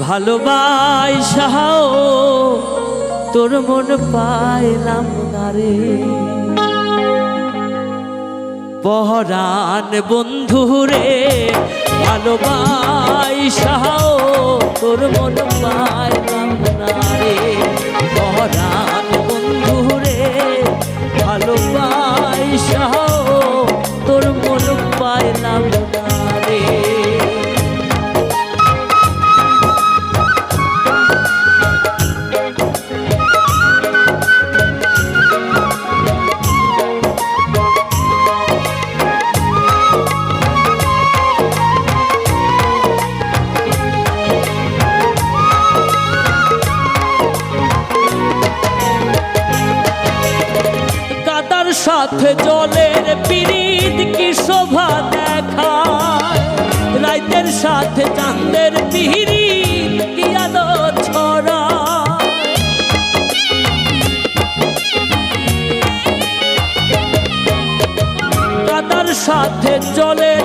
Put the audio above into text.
ভালোবাসাও তোর মন পাইলাম না রে, পহরান বন্ধু রে। ভালোবাসাও তোর মন পাইলাম না রে, পহরান বন্ধু রে। ভালোবাসাও তোর মন পাইলাম না রে। সাথে জলের পিরিত কি শোভা দেখায়, রাইতের সাথে চাঁদের পিরিত কি আলো ছড়ায়। কাদার সাথে জলের